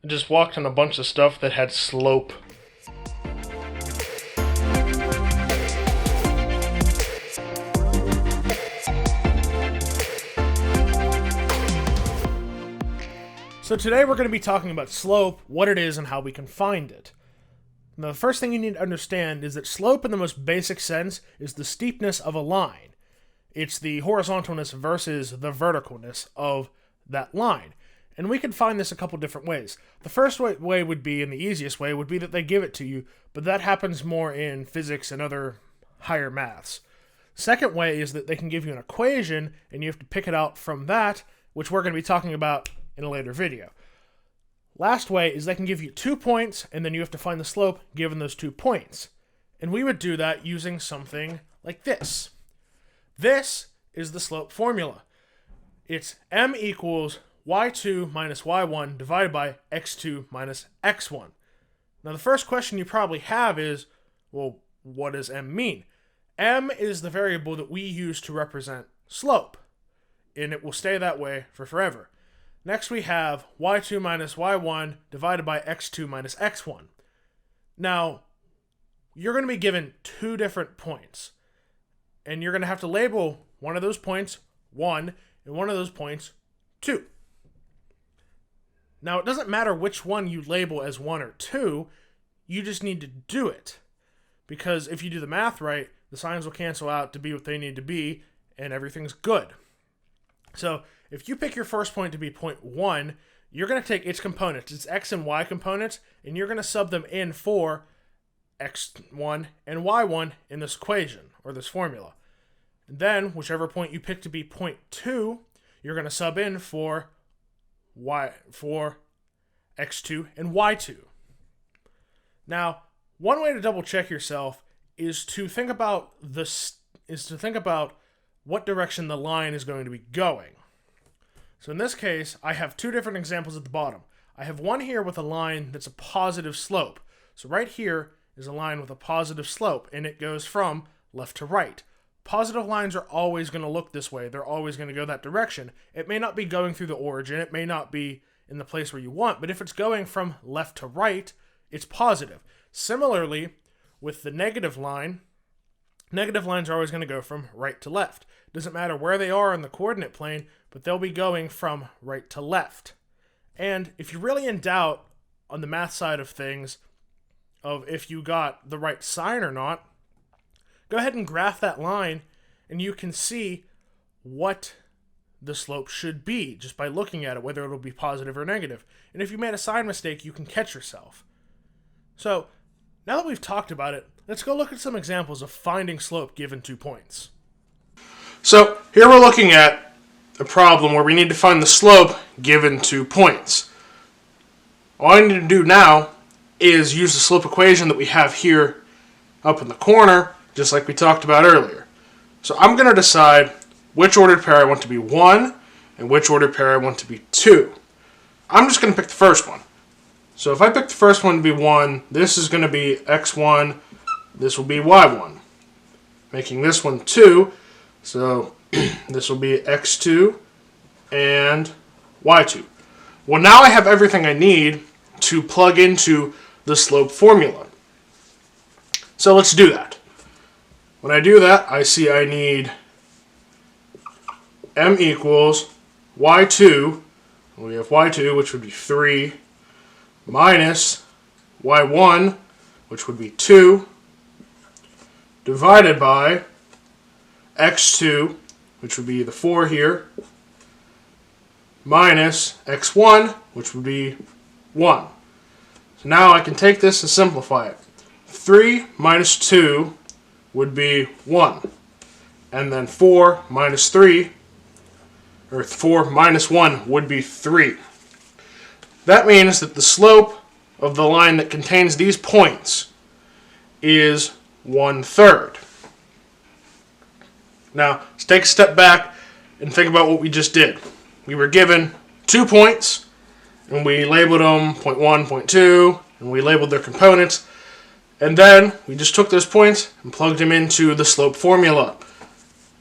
I just walked on a bunch of stuff that had slope. So today we're going to be talking about slope, what it is, and how we can find it. Now, the first thing you need to understand is that slope in the most basic sense is the steepness of a line. It's the horizontalness versus the verticalness of that line. And we can find this a couple different ways. The first way would be, and the easiest way, would be that they give it to you, but that happens more in physics and other higher maths. Second way is that they can give you an equation, and you have to pick it out from that, which we're going to be talking about in a later video. Last way is they can give you 2 points, and then you have to find the slope given those 2 points. And we would do that using something like this. This is the slope formula. It's m equals y2 minus y1 divided by x2 minus x1. Now the first question you probably have is, well, what does m mean? M is the variable that we use to represent slope, and it will stay that way for forever. Next we have y2 minus y1 divided by x2 minus x1. Now, you're going to be given 2 different points, and you're going to have to label one of those points 1 and one of those points 2. Now, it doesn't matter which one you label as 1 or 2, you just need to do it. Because if you do the math right, the signs will cancel out to be what they need to be, and everything's good. So, if you pick your first point to be point 1, you're going to take its components, its x and y components, and you're going to sub them in for x1 and y1 in this equation, or this formula. And then, whichever point you pick to be point 2, you're going to sub in for x2 and y2. Now, one way to double check yourself is to think about what direction the line is going to be going. So in this case, I have 2 different examples at the bottom. I have one here with a line that's a positive slope. So right here is a line with a positive slope, and it goes from left to right. Positive lines are always going to look this way. They're always going to go that direction. It may not be going through the origin. It may not be in the place where you want, but if it's going from left to right, it's positive. Similarly, with the negative line, negative lines are always going to go from right to left. Doesn't matter where they are in the coordinate plane, but they'll be going from right to left. And if you're really in doubt on the math side of things, of if you got the right sign or not, go ahead and graph that line, and you can see what the slope should be just by looking at it, whether it'll be positive or negative. And if you made a sign mistake, you can catch yourself. So, now that we've talked about it, let's go look at some examples of finding slope given 2 points. So, here we're looking at a problem where we need to find the slope given 2 points. All I need to do now is use the slope equation that we have here up in the corner, just like we talked about earlier. So I'm going to decide which ordered pair I want to be 1 and which ordered pair I want to be 2. I'm just going to pick the first one. So if I pick the first one to be 1, this is going to be x1, this will be y1. Making this one 2, so this will be x2 and y2. Well, now I have everything I need to plug into the slope formula. So let's do that. When I do that, I see I need m equals y2, we have y2, which would be 3, minus y1, which would be 2, divided by x2, which would be the 4 here, minus x1, which would be 1. So now I can take this and simplify it. 3 minus 2 would be 1. And then 4 minus 3, or 4 minus 1 would be 3. That means that the slope of the line that contains these points is 1/3. Now, let's take a step back and think about what we just did. We were given 2 points, and we labeled them point 1, point 2, and we labeled their components. And then we just took those points and plugged them into the slope formula.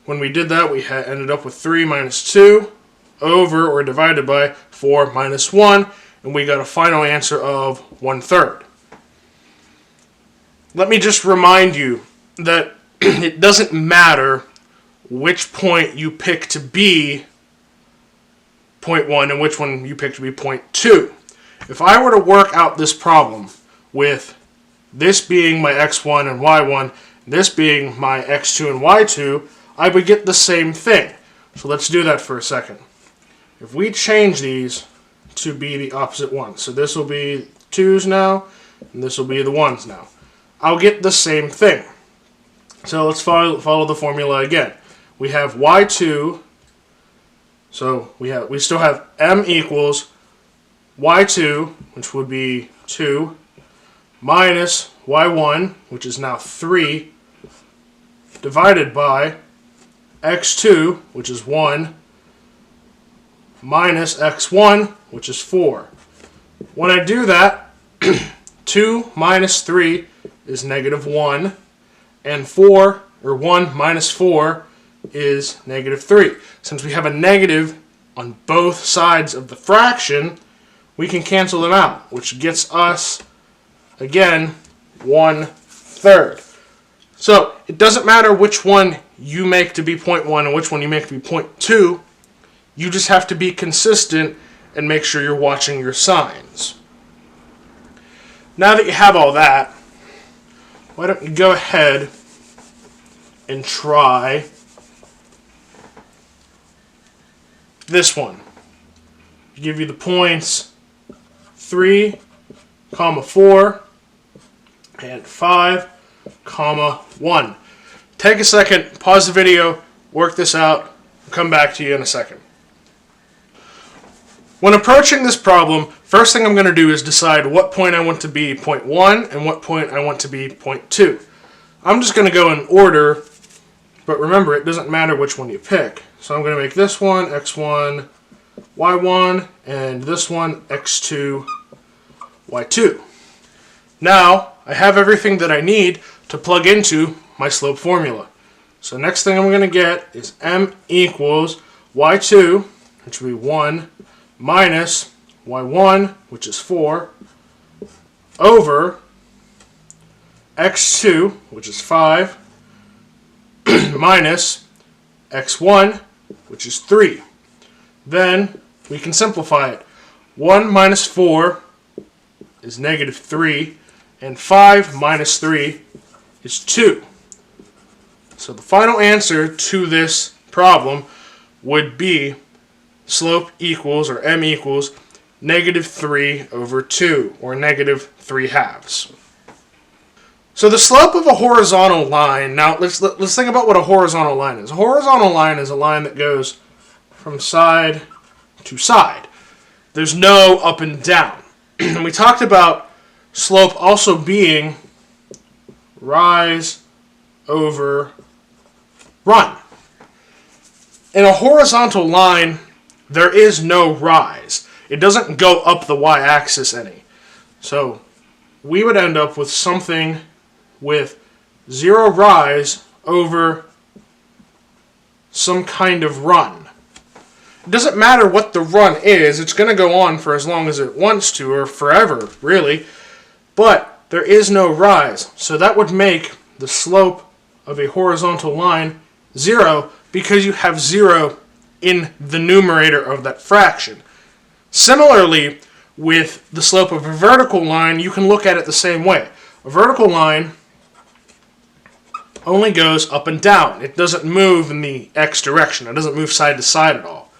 When we did that, we ended up with 3 minus 2 over or divided by 4 minus 1, and we got a final answer of 1/3. Let me just remind you that it doesn't matter which point you pick to be 0.1 and which one you pick to be 0.2. If I were to work out this problem with this being my x1 and y1, this being my x2 and y2, I would get the same thing. So let's do that for a second. If we change these to be the opposite ones, so this will be 2's now, and this will be the 1's now, I'll get the same thing. So let's follow the formula again. We have y2, so we still have m equals y2, which would be 2, minus y1, which is now 3, divided by x2, which is 1, minus x1, which is 4. When I do that, 2 minus 3 is -1, and 1 minus 4 is -3. Since we have a negative on both sides of the fraction, we can cancel them out, which gets us, again, 1/3. So it doesn't matter which one you make to be 0.1 and which one you make to be 0.2. You just have to be consistent and make sure you're watching your signs. Now that you have all that, why don't you go ahead and try this one. Give you the points 3, 4, and 5, 1. Take a second, pause the video, work this out, I'll come back to you in a second. When approaching this problem, first thing I'm going to do is decide what point I want to be 0.1 and what point I want to be 0.2. I'm just going to go in order, but remember, it doesn't matter which one you pick. So I'm going to make this one x1, y1, and this one x2, y2. Now, I have everything that I need to plug into my slope formula. So next thing I'm going to get is m equals y2, which will be 1, minus y1, which is 4, over x2, which is 5, minus x1, which is 3. Then we can simplify it. 1 minus 4 is -3, and 5 minus 3 is 2. So the final answer to this problem would be slope equals, or m equals, -3 over 2, or -3/2. So the slope of a horizontal line, now let's think about what a horizontal line is. A horizontal line is a line that goes from side to side. There's no up and down. And we talked about slope also being rise over run. In a horizontal line, there is no rise. It doesn't go up the y-axis any. So we would end up with something with 0 rise over some kind of run. It doesn't matter what the run is. It's going to go on for as long as it wants to, or forever, really. But there is no rise. So that would make the slope of a horizontal line 0, because you have 0 in the numerator of that fraction. Similarly, with the slope of a vertical line, you can look at it the same way. A vertical line only goes up and down. It doesn't move in the x direction. It doesn't move side to side at all.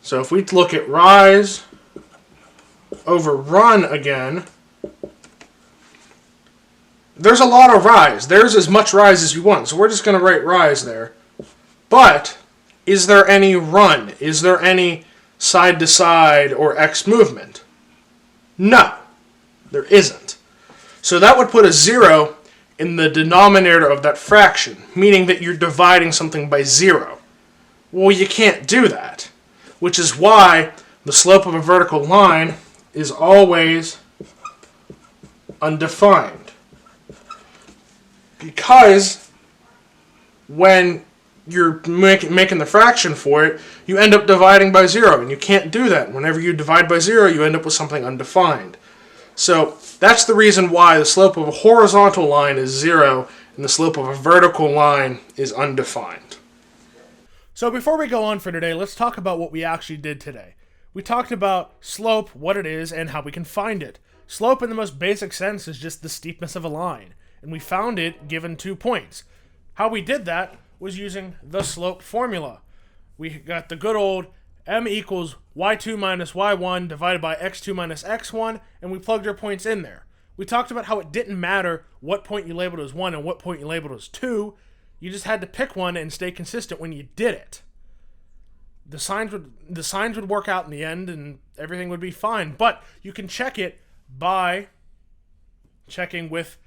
So if we look at rise over run again, there's a lot of rise. There's as much rise as you want. So we're just going to write rise there. But is there any run? Is there any side to side or x movement? No, there isn't. So that would put a 0 in the denominator of that fraction, meaning that you're dividing something by 0. Well, you can't do that, which is why the slope of a vertical line is always undefined. Because when you're making the fraction for it, you end up dividing by 0, and you can't do that. Whenever you divide by 0, you end up with something undefined. So that's the reason why the slope of a horizontal line is 0 and the slope of a vertical line is undefined. So before we go on for today, let's talk about what we actually did today. We talked about slope, what it is, and how we can find it. Slope in the most basic sense is just the steepness of a line, and we found it given 2 points. How we did that was using the slope formula. We got the good old m equals y2 minus y1 divided by x2 minus x1, and we plugged our points in there. We talked about how it didn't matter what point you labeled as 1 and what point you labeled as 2. You just had to pick one and stay consistent when you did it. The signs would work out in the end and everything would be fine, but you can check it by checking with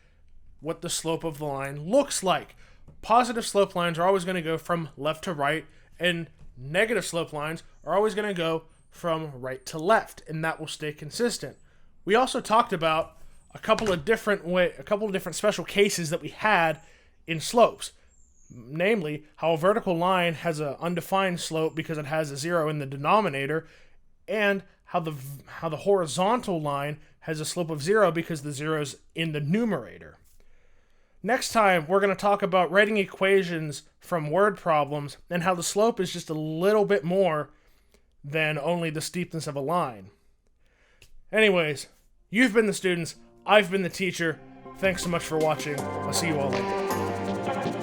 what the slope of the line looks like. Positive slope lines are always going to go from left to right, and negative slope lines are always going to go from right to left, and that will stay consistent. We also talked about a couple of different special cases that we had in slopes. Namely, how a vertical line has an undefined slope because it has a 0 in the denominator, and how the horizontal line has a slope of 0 because the 0 is in the numerator. Next time, we're going to talk about writing equations from word problems and how the slope is just a little bit more than only the steepness of a line. Anyways, you've been the students, I've been the teacher. Thanks so much for watching. I'll see you all later.